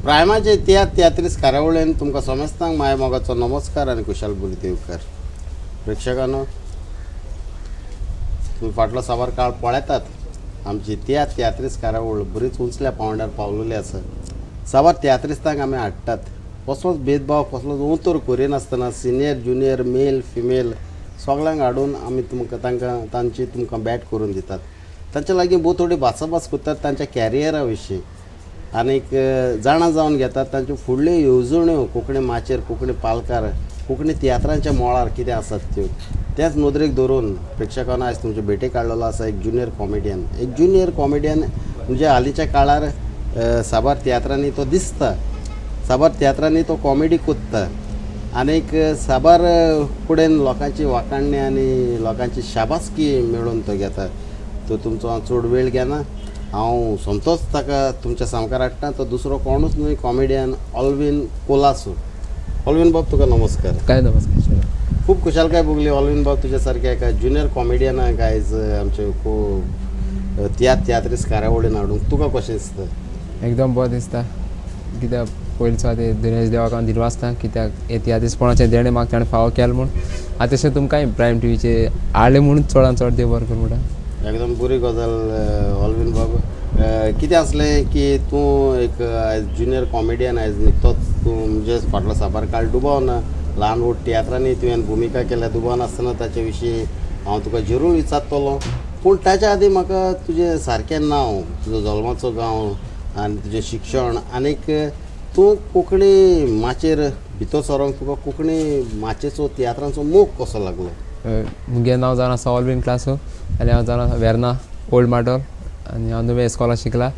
प्रायमाचे तियात्रीस कार्यावळीन तुमकां समेस्तांक माय मोगाचो नमस्कार आनी कुशाल बुरी देवकार. प्रेक्षकांनो, तुम्ही फाटलो साबार काळ पळयतात. आमची तियात्रीस कार्यावळ बरीच उंचल्या पांवड्यार पावलेली आसा. साबार तियात्रिस्तांक आमी हाडटात. कसलोच भेदभाव कसलोच उतर करिनासतना सिनियर ज्युनियर मेल फिमेल सगळ्यांक हाडून आमी तांची तुमकां बॅट करून दितात. तांच्या लागीं भोव थोडी भासाभास करतात तांच्या कॅरियरा विशीं आनीक जाणा जावन घेतात तांच्यो फुडल्यो येवजण्यो कोंकणी माचेर कोंकणी पालकार कोंकणी तियात्रांच्या मळार कितें आसात त्यो त्याच नदरेक धरून प्रेक्षकांना आयज तुमचे भेटेक काडलेलो आसा एक ज्युनियर कॉमेडियन म्हणजे हालींच्या काळार साबार तियात्रांनी तो दिसता. साबार तियात्रांनी तो कॉमेडी कोत्ता आनीक साबार फुडें लोकांची वाखाणणी आनी लोकांची शाबासकी मेळोवन तो घेता. तो तुमचो हांव चड वेळ घेना. हांव सोमतोच ताका तुमच्या सामकार हाडटा. तो दुसरो कोणूच न्हय, कॉमेडियन ऑल्विन कोलासो. ऑल्विन बाब तुका नमस्कार. काय नमस्कार. खूब खुशालकाय भोगली ऑल्विन बाब तुज्या सारक्या एका ज्युनियर कॉमेडियनाक आयज आमचे खूब तियात्रीस कार्यावळीन हाडूंक तुका कशें दिसता? एकदम बरें दिसता कित्याक पयलींचो आतां दिनेश देवाक हांव दिलो आसता कित्याक तियात्रीसपणाचें देणें म्हाका ताणें फावो केलें म्हूण आतां तशें तुमकां प्रायम टीव्हीचेर हाडलें म्हणून चडांत चड देव बरें कर म्हणटा. एकदम बरी गजाल ऑल्विन बाब. कितें आसलें की तूं एक आयज ज्युनियर कॉमेडियन आयज निकतोच तूं म्हणजे फाटलो साबार काळ डुबावना. ल्हान व्हड तियात्रांनी तुवें भुमिका केल्या डुबावनासतना ताचे विशीं हांव तुका जरूर विचारतलो. पूण ताच्या आदीं म्हाका तुजें सारकें नांव, तुजो जल्माचो गांव आनी तुजें शिक्षण आनीक तूं कोंकणी माचेर भितर सरोंक तुका कोंकणी माचेचो तियात्रांचो मोग कसो लागलो? म्हजें नांव जावन आसा ऑल्विन क्लासो आनी हांव जावन आसा वेर्ना ओल्ड माटोल आनी हांव नुवें इस्कॉला शिकला.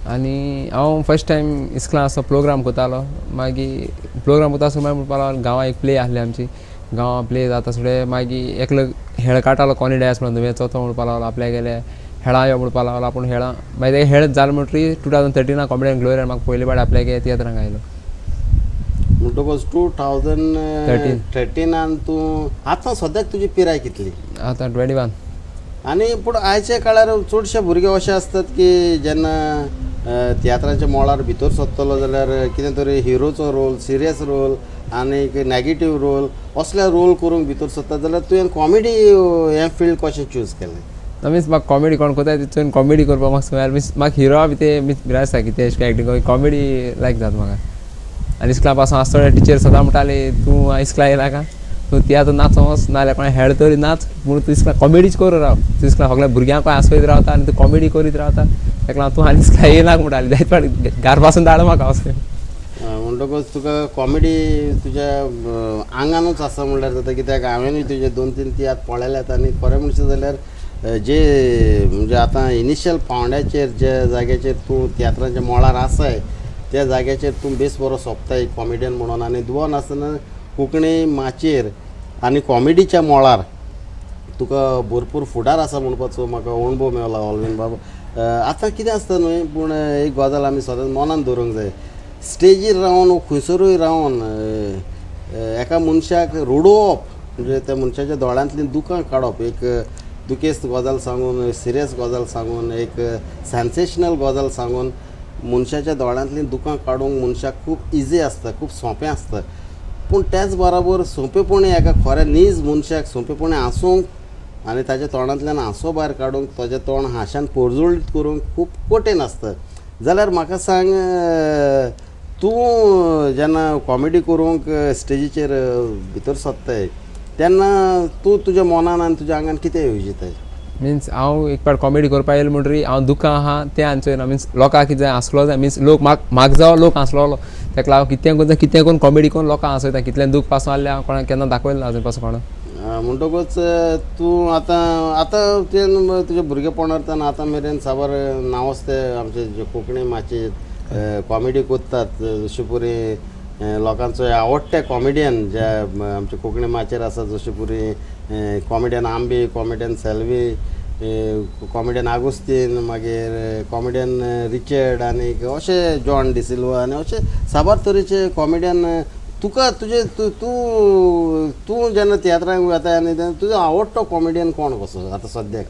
आनी हांव फस्ट टायम इस्कलां असो प्रोग्राम करतालो. मागीर प्रोग्राम करता आसतना म्हणपाक लागलो गांवां एक प्ले आहली आमची. गांवां प्ले जाता फुडें मागीर एकलो हेळ काडटालो कोणी डायस म्हणून नुवें चवथो म्हणपाक लागलो आपल्या गेले हेळां यो म्हणपाक लागलो. आपूण हेळां मागीर हेळ जालें म्हणटरी 2013 कॉमेडियन ग्लोरियन म्हाका पयले फावट आपल्यागे तियात्रांक आयलो. म्हणटकच 2013 तूं आतां सद्याक तुजी पिराय कितली? आतां 21. आनी पूण आयच्या काळार चडशे भुरगे अशे आसतात की जेन्ना तियात्रांच्या मळार भितर सरतलो जाल्यार कितें तरी हिरोचो रोल, सिरियस रोल आनीक नॅगेटीव रोल असले रोल करूंक भितर सरतात. जाल्यार तुवें कॉमेडी हें फिल्ड कशें चूज केलें? मीन्स म्हाका कॉमेडी कोण करता तितून कॉमेडी करपाक म्हाका संवय मीन्स म्हाका हिरो बी ते मीन्स भिराय आसता की ते एक्टींग कॉमेडी लायक जाता म्हाका. आनी इस्कला पासून आसतना टिचर सदां म्हणटाली तूं इस्कला येयला का तूं तियात्र नाच वच नाल्यार कोणा हेळ तरी नाच पूण तूं इस्कला कॉमेडीच करूं राव. तूं इस्कला सगळ्या भुरग्यांक आसयत रावता आनी तूं कॉमेडी करीत रावता ताका लागून तूं आनी इस्कला येयनाक म्हणटाली. जायत फावटी घरा पासून धाड म्हाका वचून. म्हणटकच तुका कॉमेडी तुज्या आंगानूच आसा म्हणल्यार जाता. कित्याक हांवेंय तुजे 2-3 तियात्र पळयल्यात आनी खरें म्हणचें जाल्यार जे म्हणजे आतां इनिशियल पावंड्याचेर जे जाग्याचेर तूं तियात्रांच्या मळार आसाय त्या जाग्याचेर तूं बेस बरो सोंपता एक कॉमेडियन म्हणून. आनी दुवा नासतना कोंकणी माचेर आनी कॉमेडीच्या मळार तुका भरपूर फुडार आसा म्हणपाचो म्हाका अणभव मेवला ऑल्विन बाब. आतां कितें आसता न्हय पूण एक गजाल आमी सदांच मनान दवरूंक जाय. स्टेजीर रावन खंयसरूय रावन एका मनशाक रडोवप म्हणजे त्या मनशाच्या दोळ्यांतलीं दुकां काडप. एक दुखेस्त गजाल सांगून सिरियस गजाल सांगून एक सेन्सेशनल गजाल सांगून मनशाच्या दोळ्यांतलीं दुकां काडूंक मनशाक खूब इजी आसता, खूब सोंपें आसता. पूण त्याच बरोबर सोंपेपणी एका खऱ्या नीज मनशाक सोंपेपणी हांसूंक आनी ताच्या तोंडांतल्यान हांसो भायर काडूंक ताचें तोंड हांशान पोरजोळीत करूंक खूब कठीण आसता. जाल्यार म्हाका सांग तूं जेन्ना कॉमेडी करूंक स्टेजीचेर भितर सरताय तेन्ना तूं तुज्या मनान आनी तुज्या आंगान कितें येवजिताय? मीन्स हांव एक फावट कॉमेडी करपा येयलो म्हणटरी हांव दुखां आहा तें हांचोयना. मीन्स लोकांक कितें हांसलो जाय मीन्स लोक म्हाका जावं लोक हांसलो ताका लागून कितें करून कॉमेडी करून लोकांक हांसयता. कितलें दूख पासून आहलें हांव कोणाक केन्ना दाखयलें ना अजून पासून कोणाक. म्हणटकच तूं आतां तुवें तुज्या भुरगेपणांतल्यान आतां मेरेन साबार नांवच ते आमचे जे कोंकणी माचेर कॉमेडी कोत्तात. जशे परी लोकांचो आवडटे कॉमेडियन जे आमचे कोंकणी माचेर आसा जशे परी कॉमेडियन आंबे, कॉमेडियन सेल्वी, कॉमेडियन आगोस्तीन, मागीर कॉमेडियन रिचर्ड आनी अशे जॉन डिसिल्वा आनी अशे साबार तरेचे कॉमेडियन. तुका तुजे तूं जेन्ना तियात्रांक वता आनी तुजो आवडटो कॉमेडियन कोण कसो आतां सद्याक?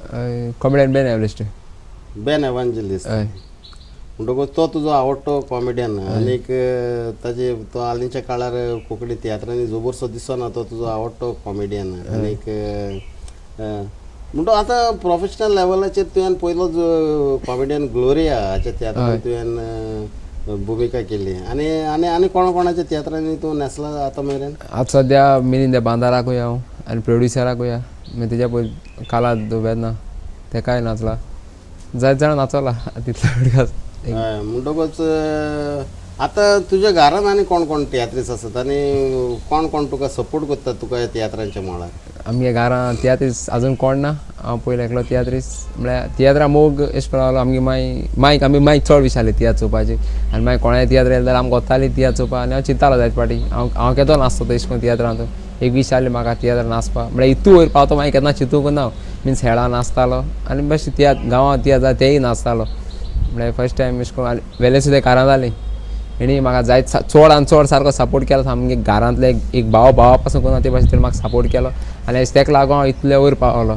कॉमेडियन बेन एव्हरेस्ट. बेन एव्हांजेलिस्ट. म्हणटकूच तो तुजो आवडटो कॉमेडियन आनीक ताजे तो हालींच्या काळार कोंकणी तियात्रांनी जबरसो दिसना तो तुजो आवडटो कॉमेडियन आनीक म्हणटो आतां प्रोफेशनल लेवलाचेर तुवें पयलोच कॉमेडियन ग्लोरिया हाच्या तियात्रांत तुवें भुमिका केली आनी आनी आनी कोणाच्या तियात्रांनी तूं नेसला आतां मेरेन आतां सद्या मिलिंद बांदाराकूय हांव आनी प्रोड्युसराकूय मागीर तेज्या पयलीं काला वेदना तेकाय नाचला जायत जाण नाचला तितल्या वेळार हय म्हणटकूच आतां तुज्या घरान आनी कोण कोण तियात्रीस आसात आनी कोण कोण तुका सपोर्ट करतात तुका ह्या तियात्रांच्या मळार आमगे घरां तियात्रीस आजून कोण ना हांव पयलीं एकलो तियात्रीस म्हळ्यार तियात्रा मोग एश करून लागलो आमगे मायक आमी मायक चड विचारली तियात्र चोवपाची आनी मागीर कोणाय तियात्र येयले जाल्यार आमकां वताली तियात्र चोवपा आनी हांव चिंतालो जायत पाटी हांव केदो नाचतो तेश करून तियात्रांत एक विचारली म्हाका तियात्र नाचपा म्हळ्यार इतू वयर पावतो मागीर केन्ना चिंतूंक ना मिन्स हेळां नाचतालो आनी बेश्ट तियात्र गांवांत तियात्र तेय नाचतालो म्हळ्यार फर्स्ट टायम अशें करून वेले सुद्दां कारां जाली हेणी म्हाका जायत चड आनी चड सारको सपोर्ट केलो आमगे घरांतले एक भावा पासून करून ते भाशेन म्हाका सपोर्ट केलो आनी तेका लागून हांव इतले वयर पावलो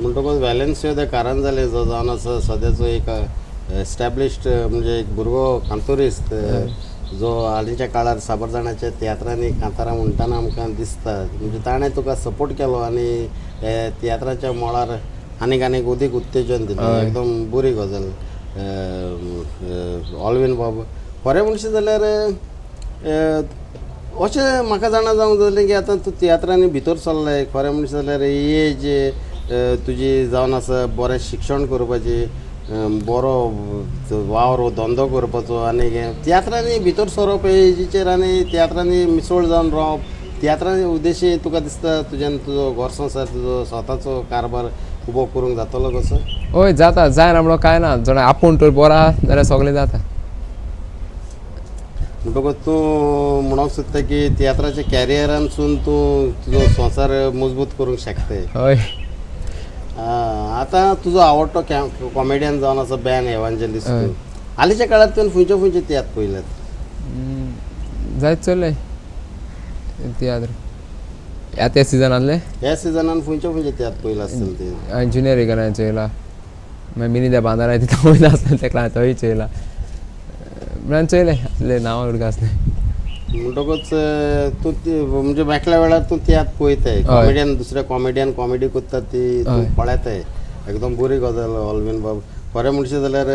म्हणटकूच वेलेन्सियो ते कारान जाले जो जावन आसा सद्याचो एक एस्टॅब्लिश्ड म्हणजे एक भुरगो कांतोरिस्त जो हालींच्या काळार साबर जाणाच्या तियात्रांनी कांतारां म्हणटाना आमकां दिसता म्हणजे ताणें तुका सपोर्ट केलो आनी हे तियात्राच्या मळार आनीक उदीक उत्तेजन दिलें एकदम बरी गजाल ऑलवीन बाब खरें म्हणशें जाल्यार अशें म्हाका जाणा जावंक जालें की आतां तूं तियात्रांनी भितर सरलें खरें म्हणशें जाल्यार ही एज तुजी जावन आसा बरें शिक्षण करपाची बरो वावर धंदो करपाचो आनी तियात्रांनी भितर सरप एजीचेर आनी तियात्रांनी मिसळ जावन रावप तियात्रांनी उद्देशी तुका दिसता तुज्यान तुजो घर संवसार तुजो स्वताचो कारबार उबो करूंक जातलो कसो हय जाता जायना म्हणून कांय ना जण आपूण तर बरो आहा जाल्यार सगळें जाता म्हणटकूच तूं म्हणूंक सोदता की तियात्राच्या कॅरियरानसून तूं तुजो संवसार मजबूत करूंक शकता हय आतां तुजो आवडटो कॉमेडियन जावन आसा बॅन एवांजलिस्ट हालींच्या काळार तुवें खंयचे तियात्र पळयल्यात जायत चल्ले तियात्र ह्या त्या सिजनांतले ह्या सिजनान खंयचे तियात्र पळयला आसतले ते हांवें ज्युनियर रिगनाय चयला मागीर मिनी बांदारा तिथं वयला आसतना तेका लागून थंय चयला म्हळ्यार चयले आसले नांव उडका आसलें म्हणटकूच तूं म्हणजे मेकळ्या वेळार तूं तियात्र पळयताय कॉमेडियन दुसरे कॉमेडियन कॉमेडी करतात ती तूं पळयताय एकदम बरी गजाल ऑलवीन बाब खरें म्हणशें जाल्यार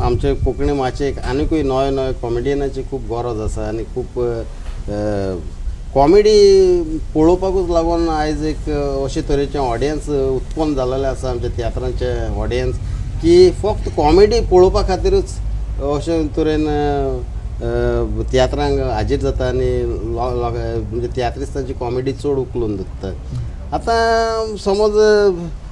आमचे कोंकणी माचयेक आनीकूय नवे कॉमेडियनाची खूब गरज आसा आनी खूब कॉमेडी पळोवपाकूच लागून आयज एक अशे तरेचें ऑडियन्स उत्पन्न जाल्लेलें आसा आमच्या तियात्रांचे ऑडियन्स की फक्त कॉमेडी पळोवपा खातीरूच अशे तरेन तियात्रांक हाजीर जाता आनी म्हणजे तियात्रिस्तांची कॉमेडी चड उखलून धरता आतां समज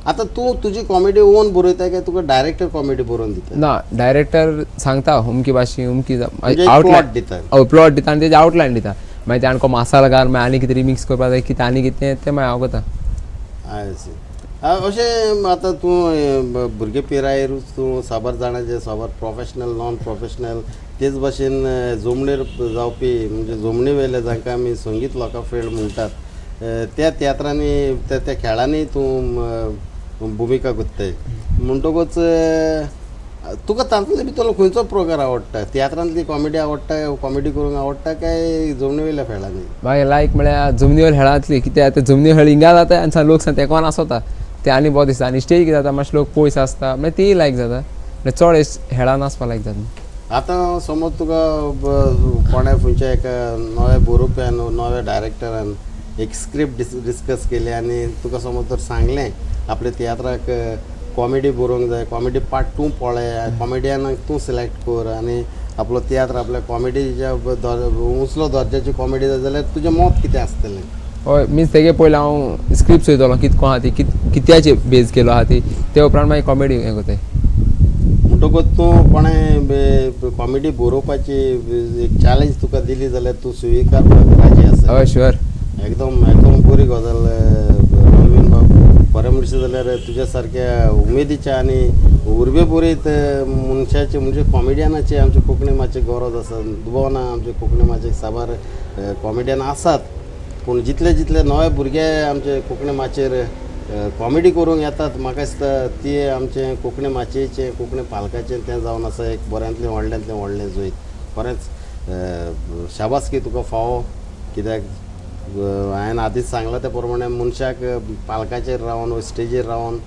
आतां तूं तुजी कॉमेडी ओन बरयता काय तुका डायरेक्टर कॉमेडी बरोवन दिता ना डायरेक्टर सांगता अमकी भाशेन अमकी प्लॉट दिता प्लॉट दिता आनी तेजे आउटलायन दिता मागीर ते आमकां मसाला घाल मागीर आनी कितें रिमिक्स करपा जाय कितें आनी कितें तें मागीर हांव करता अशें आतां तूं भुरगे पिरायेरूच तूं साबार जाणांचे साबार प्रोफेशनल नॉन प्रोफेशनल तेच भाशेन जमणेर जावपी म्हणजे जमणी वेले जांकां आमी संगीत लोकां फील्ड म्हणटात त्या तियात्रांनी त्या खेळांनी तूं भुमिका करताय म्हणटकूच तुका तातूंतले भितर खंयचो प्रकार आवडटा तियात्रांतली कॉमेडी आवडटा कॉमेडी करूंक आवडटा काय जमणी वयल्या खेळांनी मागीर लायक म्हळ्यार जमनी वयल्या खेळांतली कित्याक ते जमनी खेळ हिंगा जाता आनी लोक सांग तेका नाचता ते आनी बरो दिसता आनी स्टेज कितें जाता मातशे लोक पयस आसता मागीर ती लायक जाता म्हळ्यार चड हेळां नाचपा लायक जाता आतां समज तुका कोणा खंयच्या एका नव्या बरोवप्यान नव्या डायरेक्टरान एक स्क्रिप्ट डिस्कस केली आनी तुका समज तर सांगलें आपल्या तियात्राक कॉमेडी बरोवंक जाय कॉमेडी पार्ट तूं पळय कॉमेडियनाक तूं सिलेक्ट कर आनी आपलो तियात्र आपल्या कॉमेडीच्या उंचलो दर्जाची कॉमेडी जाय जाल्यार तुजें मत कितें आसतलें हय मिन्स तेगे पयलीं हांव स्क्रिप्ट चोयतलो कितको आहा ती कित्याचे बेज केलो आहा ती ते उपरांत मागीर कॉमेडी हें कोताय म्हणटकूच तूं कोणें कॉमेडी बरोवपाची एक चॅलेंज तुका दिली जाल्यार तूं स्विकारपाक राजी आसा हय शुअर एकदम बरी गजाल ऑलवीन बाब खरें म्हणशें जाल्यार तुज्या सारक्या उमेदीच्या आनी उर्बेभरीत मनशाचे म्हणजे कॉमेडियनाची आमचे कोंकणी मातशी गरज आसा दुबाव ना आमचे कोंकणी मातशे साबार कॉमेडियन आसात पूण जितले नवे भुरगे आमचे कोंकणी माचयेर कॉमेडी करूंक येतात म्हाका दिसता ती आमचे कोंकणी माचयेचे कोंकणी पालकाचें तें जावन आसा एक बऱ्यांतलें व्हडलें जैत खरेंच शाबासकी तुका फावो कित्याक हांवें आदींच सांगलां त्या प्रमाणे मनशाक पालकाचेर रावन स्टेजीर रावन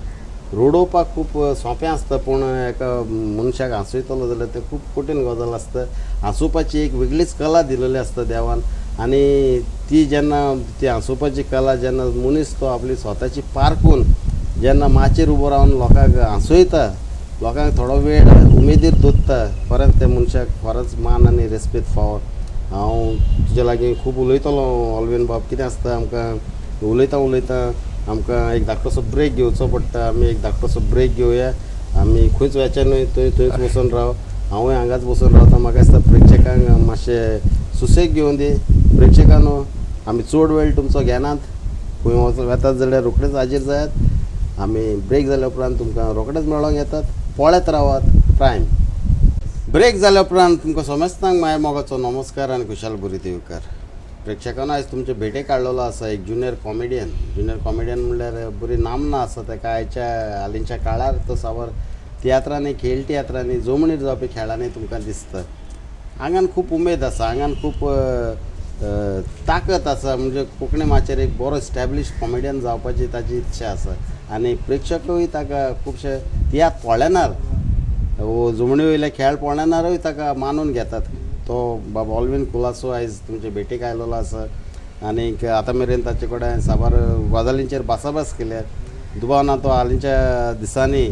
रोडोवपाक खूब सोंपें आसता पूण एका मनशाक हांसयतलो जाल्यार तें खूब कठीण गजाल आसता हांसोवपाची एक वेगळीच कला दिलेली आसता देवान आनी ती जेन्ना ती हांसोवपाची कला जेन्ना मनीस तो आपली स्वताची पारखून जेन्ना माचयेर उबो रावन लोकांक हांसयता लोकांक थोडो वेळ उमेदीर दवरता खरेंच त्या मनशाक खरोच मान आनी रेस्पेद फावो हांव तुजे लागीं खूब उलयतलो ऑल्वीन बाब कितें आसता आमकां उलयता आमकां एक धाकटोसो ब्रेक घेवचो पडटा आमी एक धाकटोसो ब्रेक घेवया आमी खंयच वचचे न्हय थंयच बसून राव हांवूय हांगाच बसून रावता म्हाका दिसता प्रेक्षकांक मातशें सुसेग घेवन दी प्रेक्षकांनो आमी चड वेळ तुमचो घेनात खंय वतात जाल्यार रोखडेच हाजीर जायात आमी ब्रेक जाल्या उपरांत तुमकां रोखडेच मेळोंक येतात पळयत रावात प्रायम ब्रेक जाल्या उपरांत तुमकां सोमेस्तांक माय मोगाचो नमस्कार आनी खुशाल बरी दिवकार प्रेक्षकांनो आयज तुमचे भेटे काडलेलो आसा एक ज्युनियर कॉमेडियन म्हणल्यार बरी नामना आसा ताका आयच्या हालींच्या काळार तो सावर तियात्रांनी खेळ तियात्रांनी जमणीर जावपी खेळांनी तुमकां दिसता आंगान खूब उमेद आसा आंगान खूब ताकद आसा म्हणजे कोंकणी माचयेर एक बरो एस्टॅब्लीश कॉमेडियन जावपाची ताची इत्सा आसा आनी प्रेक्षकूय ताका खुबशे तियात्र पळयनार वो जमणी वयले खेळ पळयनारूय ताका मानून घेतात तो बाबा ऑल्वीन कुलासो आयज तुमचे भेटेक आयलेलो आसा आनीक आतां मेरेन ताचे कडेन साबार गजालींचेर भासाभास केल्या दुबावना तो हालींच्या दिसांनी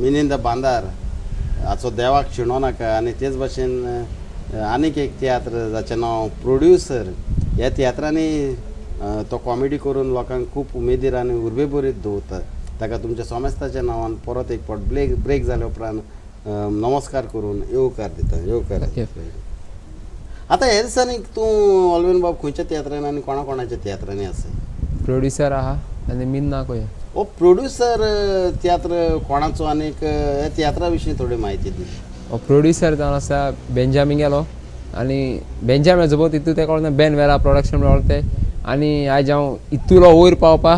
मिनिंद बांदार हाचो देवाक शिणो नाका आनी तेच भाशेन आनीक एक तियात्र जाचें नांव प्रोड्युसर ह्या तियात्रांनी तो कॉमेडी करून लोकांक खूब उमेदीर आनी उर्बेभरीत दवरता ताका तुमच्या सोमेस्ताच्या नांवान परत एक फावट ब्रेक जाल्या उपरांत नमस्कार करून येवकार दिता येवकार आतां हे दिसांनी तूं ऑल्वीन बाब खंयच्या तियात्रांनी आनी कोणाच्या तियात्रांनी आसा प्रोड्युसर आहा आनी मिन्ना कोया ओ प्रोड्युसर तियात्र कोणाचो आनीक ह्या तियात्रा विशीं थोडी म्हायती दी प्रोड्युसर जावन आसा बेंजामीन गेलो आनी बेंजामीन जबो तितू तेका वळखता बेन वेरा प्रोडक्शन वळखते आनी आयज हांव इतलो वयर पावपा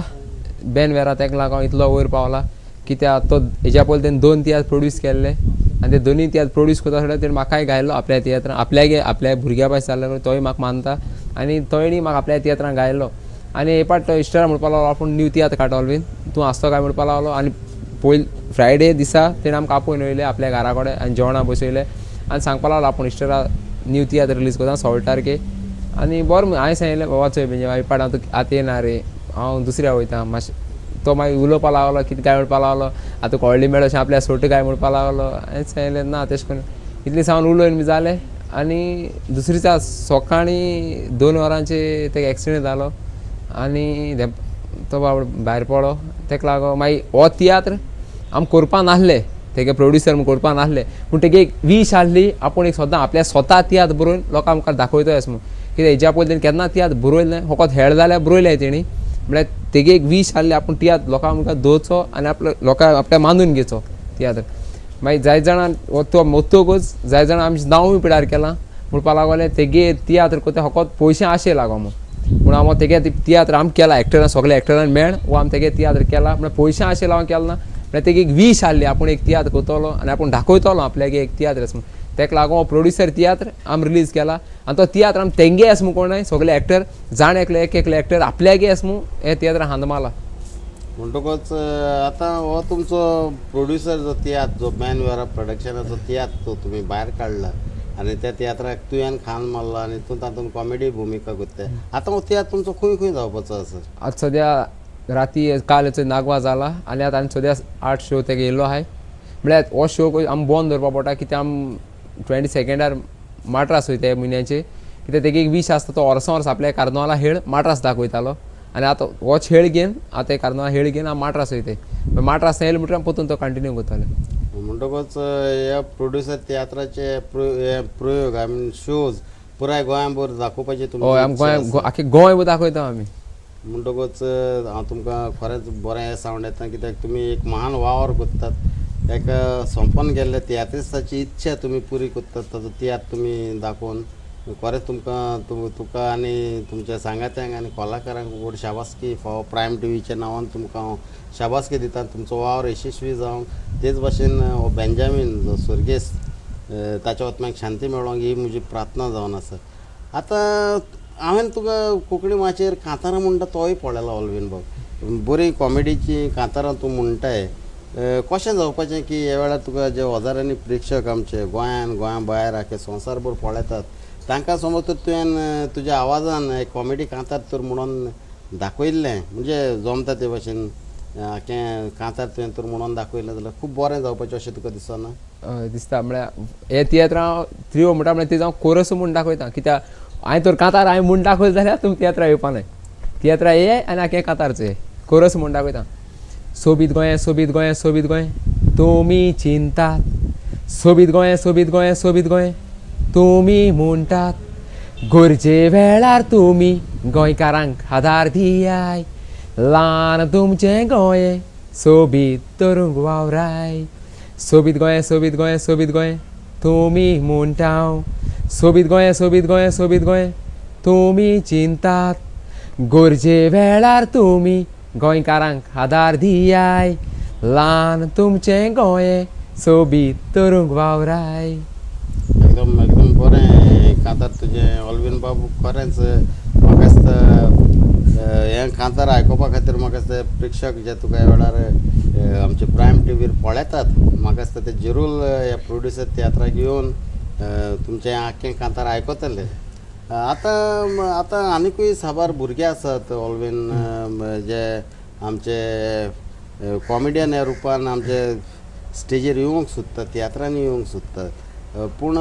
बेन वेरा तेका लागून इतलो वयर पावला कित्याक तो हेज्या पयलीं तेणें 2 तियात्र प्रोड्यूस केल्ले आनी ते दोनूय तियात्र प्रोड्यूस करता आसतना तेणें म्हाकाय घायलो आपल्या तियात्रां आपल्या भुरग्या भाशेन जाल्यार तोय म्हाका मानता आनी तोय म्हाका आपल्या तियात्रांक घायलो आनी हे पाट तो इश्टार म्हणपा लागलो आपूण न्यू तियात्र काड ऑल्वीन तूं आसतो काय म्हणपा लागलो आनी फ्रायडे दिसा तेणें आमकां आपोवन वयले आपल्या घरा कडेन आनी जेवणाक बसयले आनी सांगपा लागलो आपूण इश्टारा न्यू तियात्र रिलीज करता 16 तारखेक आनी बरो हांवें सांगलें बाबा चोय म्हणजे हे पाट हांव आतां येना रे हांव दुसऱ्या वयता मातशें तो मागीर उलोवपा लागलो कितें काय म्हणपा लागलो आतां व्हडली मेळ अशें आपल्या सोट काय म्हणपा लागलो हांवें सांगलें ना तेशें करून इतली सावन उलोवन बी जालें आनी दुसरे दिसा सकाळीं 2 वरांचेर तेका एक्सिडेंट जालो आनी तो बाबा भायर पडलो तेका लागून मागीर हो तियात्र आमी करपा नासले तेगे प्रोड्युसर म्हूण करपा नासले पूण तेगे एक वीश आहली आपूण एक सद्दां आपल्या स्वता तियात्र बरोवन लोकांक आमकां दाखयतोय अशें म्हूण कित्याक हेज्या पयलीं तेणें केन्ना तियात्र बरयलें फकत हेळ जाल्यार बरयलें तेणी म्हळ्यार तेगे एक वीश आहली आपूण तियात्र लोकांक आमकां दवरचो आनी आपल्या लोकांक आपल्या मानून घेवचो तियात्र मागीर जाय जाणां तो मोत्तोकूच जाय जाणां आमचें नांवूय पिड्यार केलां म्हणपा लागले तेगे तियात्र कोता फकत पयशे आशे लागो म्हूण पूण हांव तेगे तियात्र आमी केला एक्टरां सगळे एक्टरांनी मेळ वो आमी तेगे तियात्र केला म्हळ्यार पयशे आशे लावन केला ना म्हळ्यार तेगे एक वीश आहली आपूण एक तियात्र करतलो आनी आपूण दाखयतलो आपल्याक एक तियात्र आसा म्हूण तेका लागून हो प्रोड्युसर तियात्र आमी रिलीज केला आनी तो तियात्र आमी तेंगे आसा म्हूण कोणाय सगळे एक्टर जाण एकले एक एक्टर आपल्यागे आसा म्हूण हे तियात्र हांदमाला म्हणटकूच आतां हो तुमचो प्रोड्युसर जो तियात्र जो मॅन वेरा प्रोडक्शनाचो तियात्र तो तुमी भायर काडला आनी त्या तियात्राक तुवें खान मारलो आनी तूं तातूंत कॉमेडी भुमिका करता आतां हो तियात्र तुमचो खंय खंय जावपाचो आसा आतां सद्या राती काल नागवा जाला आनी आतां आनी सद्या 8 शो तेगे येयल्लो आहाय म्हळ्यार हो शो आमी बंद दवरपा पडटा कित्याक आमी 22 माट्रास वयता म्हयन्याचे कित्याक तेगे एक वीश आसता तो वर्स आपल्या कार्नवाला हेळ माट्रास दाखयतालो आनी आतां होच हेळ घेवन आतां कार्नवाला हेळ घेवन आमी माट्रास वयताय माट्रास येयले म्हणटकीर परतून तो कंटिन्यू करताले म्हणटकूच ह्या प्रोड्युसर तियात्राचे प्रयोग आय मीन शोज पुराय गोंयांभर दाखोवपाचे हय आमी गोंय आख्खें गोंय दाखयता आमी म्हणटकूच हांव तुमकां खरेंच बरें सावंड येता कित्याक तुमी एक महान वावर करतात एक सोंपोन गेल्ल्या तियात्रिस्ताची इच्छा तुमी पुरी करतात ताचो तियात्र तुमी दाखोवन खरेंच तुका आनी तुमच्या सांगात्यांक आनी कलाकारांक व्हड शाबासकी फावो प्रायम टीव्हीच्या नांवान तुमकां हांव शाबासकी दिता. तुमचो वावर यशस्वी जावंक तेच भाशेन हो बेंजामीन जो सुर्गेस्त ताच्या आत्म्याक शांती मेळोंक ही म्हजी प्रार्थना जावन आसा. आतां हांवें तुका कोंकणी माचयेर कांतारां म्हणटा तोय पळयला ऑलवीन बाब. बरी कॉमेडीची कांतारां तूं म्हणटाय. कशें जावपाचें की ह्या वेळार तुका जे हजारांनी प्रेक्षक आमचे गोंया भायर आख्या संवसारभर पळयतात तांकां समज तर तुवें तुज्या आवाजान एक कॉमेडी कांतार तर म्हणून दाखयल्लें म्हणजे जमता ते भाशेन आख्खें कांतार तुवें तर म्हणून दाखयलें जाल्यार खूब बरें जावपाचें अशें तुका दिसना? दिसता म्हळ्यार हे तियात्र हांव त्रियो म्हणटा म्हळ्यार तेजो हांव कोरस म्हूण दाखयता. कित्याक हांवें तर कांतार हांवें म्हूण दाखयलें जाल्यार तुमी तियात्रा येवपा न्हय. तियात्रा ये आनी आख्खें कांतारचो ये कोरस म्हूण दाखयता. सोबीत गोंय सोबीत गोंय सोबीत गोंय तुमी चिंतात, सोबीत गोंय सोबीत गोंय सोबीत गोंय तुमी म्हणटात, गरजे वेळार तुमी गोंयकारांक आदार दियाय, ल्हान तुमचें गोंय सोबीत तरूंक वावराय. सोबीत गोंय सोबीत गोंय सोबीत गोंय तुमी म्हणटा, सोबीत गोंय सोबीत गोंय सोबीत गोंय तुमी चिंतात, गरजे वेळार तुमी गोंयकारांक आदार दियाय, ल्हान तुमचें गोंय सोबीत तरूंक वावराय. एकदम एकदम बरें कांतार तुजें ऑलवीन बाबू. खरेंच म्हाका दिसता हें कांतार आयकोपा खातीर म्हाका दिसता प्रेक्षक जे तुका ह्या वेळार आमचे प्रायम टीव्हीर पळयतात म्हाका दिसता ते जरूर ह्या प्रोड्युसर तियात्राक येवन तुमचें आख्खें कांतार आयकतले. आतां आनिकूय साबार भुरगे आसात ऑलवीन जे आमचे कॉमेडियन ह्या रुपान आमचे स्टेजीर येवंक सोदतात, तियात्रांनी येवंक सोदतात, पूण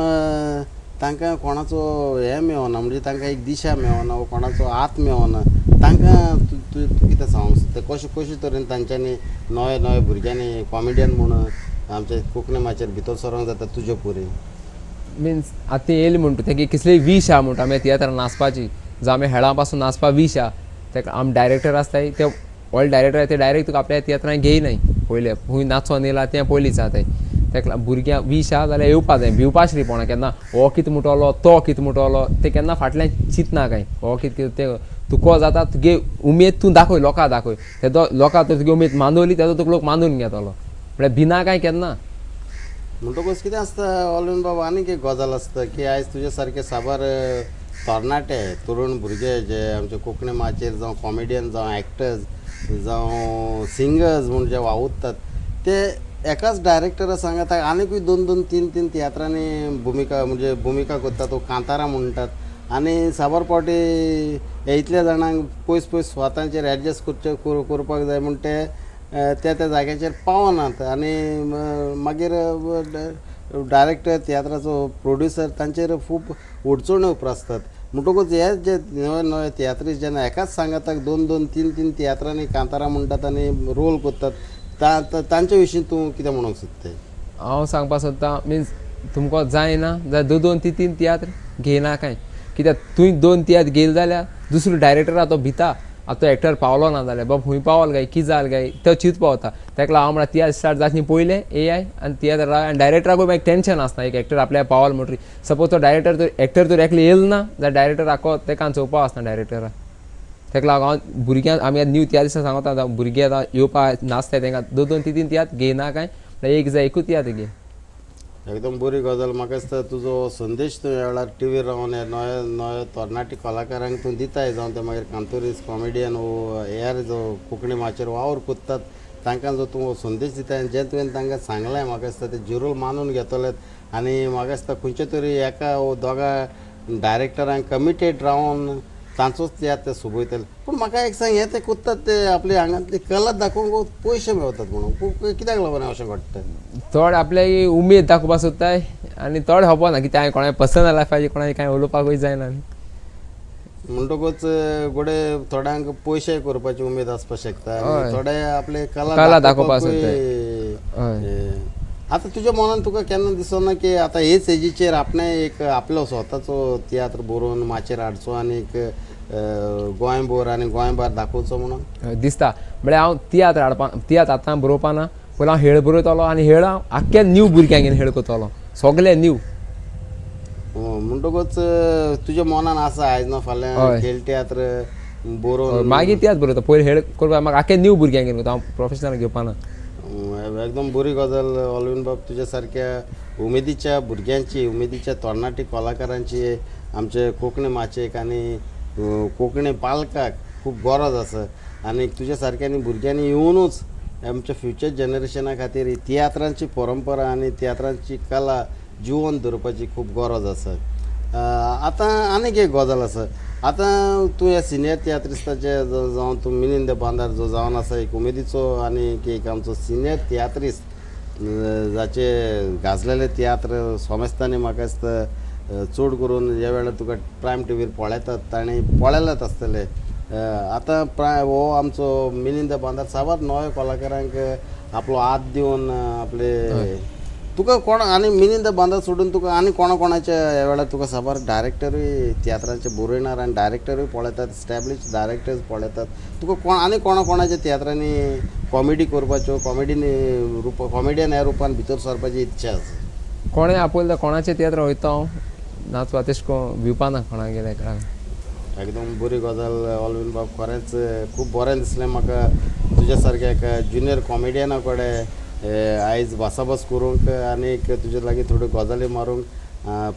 तांकां कोणाचो हें मेळना, म्हणजे तांकां एक दिशा मेळना वा कोणाचो हात मेळना. तांकां तूं कितें सांगूंक सोदता? कशे तरेन तांच्यांनी नवे भुरग्यांनी कॉमेडियन म्हणून आमच्या कोंकणी माचयेर भितर सरोंक जाता तुजे परी? मिन्स आतां ते येयले म्हणटा तेगे कसलीय वीश आहा म्हणटा आमी तियात्रां नाचपाची, जावं आमी हेळां पासून नाचपा वीश आहा. तेका आमी डायरेक्टर आसताय ते व्हडले डायरेक्टर ते डायरेक्ट तुका आपल्या तियात्रांक घेयनाय. पयले खूंय नाचोन येयला तें पयलींच आहा. तेका भुरग्यांक वीश आहा जाल्यार येवपा जाय, भिवपा श्रीपणा केन्ना हो कितें म्हणटलो तो कितें म्हणटलो ते केन्ना फाटल्यान चिंतना काय. हो कितें तें तुको जाता तुगे उमेद तूं दाखय, लोकांक दाखय. तेदो लोकां तर तुगे उमेद मानवली तेदो तुका लोक मानून घेतलो, म्हळ्यार भिना काय केन्ना. म्हणटकूच कितें आसता ऑलवीन बाबा आनीक एक गजाल आसता की आयज तुजे सारके साबार तरणाटे तरूण भुरगे जे आमचे कोंकणी माचयेर जावं कॉमेडियन जावं एक्टर्स जावं सिंगर्स म्हूण जे वावुरतात ते एकाच डायरेक्टरा सांगात आनीकूय 2-3 तियात्रांनी भुमिका करतात, तो कांतारां म्हणटात. आनी साबार फावटी हे इतल्या जाणांक पयस स्वातांचेर एडजस्ट करपाक जाय म्हूण ते त्या जाग्याचेर पावनात. आनी मागीर डायरेक्टर तियात्राचो प्रोड्युसर तांचेर खूब अडचण्यो उप्रासतात. म्हणटकूच हे जे नवे तियात्रीस्ट जेन्ना एकाच सांगाताक 2-3 तियात्रांनी कांतारां म्हणटात आनी रोल करतात तांचे विशीं तूं कितें म्हणूंक सोदता? हांव सांगपाक सोदतां मिन्स तुमकां जायना जाल्यार 2-3 तियात्र घेयना काय. कित्याक तुवें 2 तियात्र घेयले जाल्यार दुसरो डायरेक्टर आहा तो भिता, आतां तो एक्टर पावलो ना जाल्यार बाबा खूंय पावल काय कितें जालें काय तो चिंतपा वता. तेका लागून हांव म्हळ्यार तियात्र स्टार्ट जातली पयलें एआय आनी तियात्र आनी डायरेक्टराकूय मागीर टेंशन आसना. एक एक्टर आपल्या पावल म्हणटरी सपोज तो एक्टर तर एकलो येयलो ना जाल्यार डायरेक्टर आख्खो तेका चोवपा आसना डायरेक्टराक. तेका लागून हांव भुरग्यांक आमी न्यू त्या दिसा सांगता भुरगे आतां येवपा नाचताय तांकां 2-3 तियात्र घेयना काय, एक जाय एकूच तियात्र घे. एकदम बरी गजाल. म्हाका दिसता तुजो संदेश तूं ह्या वेळार टीव्हीर रावन नवे तरणाटी कलाकारांक तूं दिताय, जावं ते मागीर कांतोरीस कॉमेडियन वो हेर जो कोंकणी माचयेर वावर कोत्तात तांकां जो तूं संदेश दिताय जें तुवें तांकां सांगलें म्हाका दिसता ते जरूर मानून घेतलेत. आनी म्हाका दिसता खंयचे तरी एका वो दोगा डायरेक्टरांक कमिटेड रावन तांचोच तियात्र ते सोबयतले. पूण म्हाका एक सांग, हे ते कोत्तात ते आपली हांगातली कला दाखोवंक पयशे मेळटात म्हणून कित्याक लागून अशें घडटा? थोडे आपले उमेद दाखोवपा सोदताय आनी थोडे खबर कित्याक हांवें कोणाय पर्सनल लायफाची कोणाय कांय उलोवपाकूय जायना. म्हणटकूच गोडे थोड्यांक पयशे करपाची उमेद आसपा शकता, थोडे आपले कला दाखोवपा सोदताय. आतां तुज्या मनान तुका केन्ना दिसना की आतां हेच एजीचेर आपणें एक आपलो स्वताचो तियात्र बरोवन माचयेर हाडचो आनी गोंयभर आनी गोंयभार दाखोवचो म्हणून दिसता? म्हळ्यार हांव तियात्र आतां बरोवपा ना, पयलीं हांव हेळ बरयतलो आनी हेळ हांव आख्ख्या न्यू भुरग्यांक घेवन हेळ करतलो, सगळे न्यू. म्हणटकूच तुज्या मनान आसा आयज ना फाल्यां हय. खेळ तियात्र बरोवन मागीर त्याच बरोबर पयलीं हेड करपाक म्हाका आख्या न्यू भुरग्यांक घेवन वता हांव प्रोफेशनल घेवपा ना एकदम बरी गजाल ऑलवीन बाब तुज्या सारक्या उमेदीच्या भुरग्यांची उमेदीच्या तरणाटी कलाकारांची आमचे कोंकणी माचयेक आनी कोंकणी पालकाक खूब गरज आसा आनी तुज्या सारक्यांनी भुरग्यांनी येवनूच आमच्या फ्युचर जनरेशना खातीर ही तियात्रांची परंपरा आनी तियात्रांची कला जिवंत दवरपाची खूब गरज आसा आतां आनीक एक गजाल आसा आतां तूं ह्या सिनियर तियात्रिस्टाचे जावं तूं मिलिंद बांदार जो जावन आसा एक उमेदीचो आनी एक आमचो सिनियर तियात्रिस्ट जाचे गाजलेले तियात्र सोमेस्तांनी म्हाका दिसता चड करून ह्या वेळार तुका प्रायम टीव्हीर पळयतात ताणें पळयलेच आसतले आतां हो आमचो मिलिंद बांदार साबार नव्या कलाकारांक आपलो हात दिवन आपले तुका कोण आनी मिलिंद बांदार सोडून तुका आनी कोणाचे ह्या वेळार तुका साबार डायरेक्टरूय तियात्रांचे बरयणार आनी डायरेक्टरूय पळयतात स्टॅब्लिश डायरेक्टर्स पळयतात तुका आनी कोणाच्या तियात्रांनी कॉमेडी करपाच्यो कॉमेडियन ह्या रुपान भितर सरपाची इच्छा आसा कोणें आपयलें कोणाचें तियात्र वयता हांव नाचपा तेश कोण भिवपा ना कोणाक गेले एकदम बरी गजाल ऑलवीन बाब खरेंच खूब बरें दिसलें म्हाका तुज्या सारक्या एका ज्युनियर कॉमेडियना कडेन आयज भासाभास करूंक आनीक तुजे लागीं थोड्यो गजाली मारूंक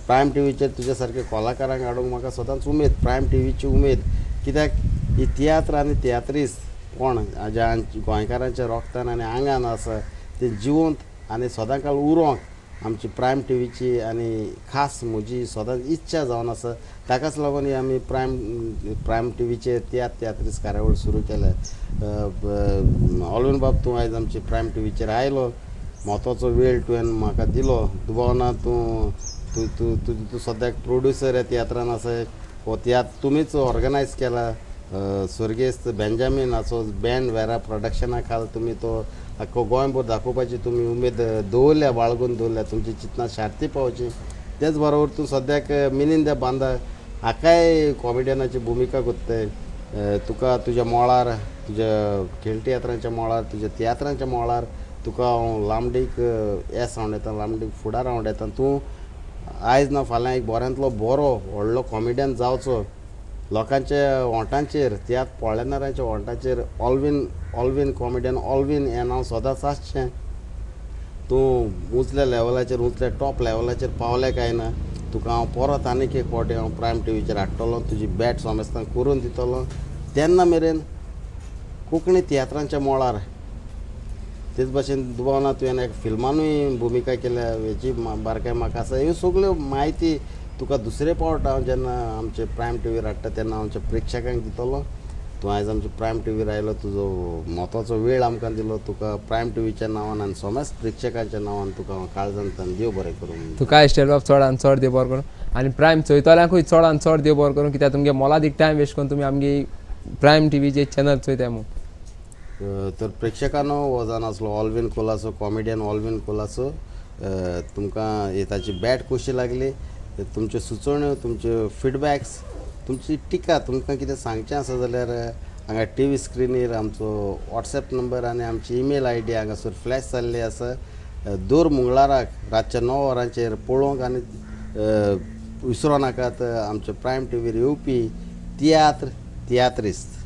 प्रायम टीव्हीचेर तुज्या सारक्या कलाकारांक हाडूंक म्हाका सदांच उमेद प्रायम टीव्हीची उमेद कित्याक ही तियात्र आनी तियात्रीस कोण ज्या गोंयकारांच्या रोगतान आनी आंगान आसा ते जिवंत आनी सदांकाळ उरोंक आमची प्रायम टीव्हीची आनी खास म्हजी सदांच इच्छा जावन आसा ताकाच लागून ही आमी प्रायम टीव्हीचेर तियात्रीस कार्यावळ सुरू केल्या ऑलवीन बाब तूं आयज आमची प्रायम टीव्हीचेर आयलो म्हत्वाचो वेळ तुवें म्हाका दिलो दुबावना तूं सद्याक प्रोड्युसर ह्या तियात्रान आसा हो तियात्र तुमीच ऑर्गनायज केला स्वर्गेस्त बेंजामीन हाचो बँड वेरा प्रोडक्शना खाल तुमी तो आख्खो गोंयभर दाखोवपाची तुमी उमेद दवरल्या बाळगून दवरल्या तुमची चिंतना शार्ती पावची तेच बरोबर तूं सद्याक मिलिंद बांदा हाकाय कॉमेडियनाची भुमिका करताय तुका तुज्या मोळार तुज्या खेळ तियात्रांच्या मोळार तुज्या तियात्रांच्या मोळार तुका हांव लांबडीक येस आवडटा लांबडीक फुडार आवडटा तूं आयज ना फाल्यां एक बऱ्यांतलो बरो व्हडलो कॉमेडियन जावचो लोकांच्या ओंठांचेर तियात्र पळयणाऱ्यांच्या ओंठांचेर ऑलवीन कॉमेडियन ऑलवीन हें नांव सदांच आसचें तूं उंचल्या लेवलाचेर उंचल्या टॉप लेवलाचेर पावलें काय ना तुका हांव परत आनीक एक फावटी हांव प्रायम टीव्हीचेर हाडटलो तुजी बॅट सोमेस्तान करून दितलो तेन्ना मेरेन कोंकणी तियात्रांच्या मोळार तेच भाशेन दुबावना तुवें एक फिल्मानूय भुमिका केल्या हेची बारकाय म्हाका आसा ह्यो सगल्यो म्हायती तुका दुसरे फावट हांव जेन्ना आमचे प्रायम टीव्हीर हाडटा तेन्ना आमच्या प्रेक्षकांक दितलो तूं आयज आमच्या प्रायम टीव्हीर आयलो तुजो म्हत्वाचो वेळ आमकां दिलो तुका प्रायम टीव्हीच्या नांवान आनी सोमेस्त प्रेक्षकांच्या नांवान तुका हांव काळजांतल्यान देव बरें करूं तुका स्टेट बाब चडान चड देव बरो करून आनी प्रायम चोयतल्यांकूय चडान चड देव बरो करून कित्याक तुमगे मोलादीक टायम वेस्ट करून तुमी आमगे प्रायम टीव्हीचे चॅनल चोयताय मू तर प्रेक्षकांनो हो जावन आसलो ऑलवीन कोलासो कॉमेडियन ऑलवीन कोलासो तुमकां ताची बॅट कशी लागली तुमच्यो सुचोवण्यो तुमच्यो फिडबॅक्स तुमची टिका तुमकां कितें सांगचें आसा जाल्यार हांगा टीव्ही स्क्रिनीर आमचो वॉट्सॅप नंबर आनी आमची ईमेल आयडी हांगासर फ्लॅश जाल्ली आसा दर मंगळाराक रातच्या 9 वरांचेर पळोवंक आनी विसरो नाकात आमचे प्रायम टीव्हीर येवपी तियात्रिस्ट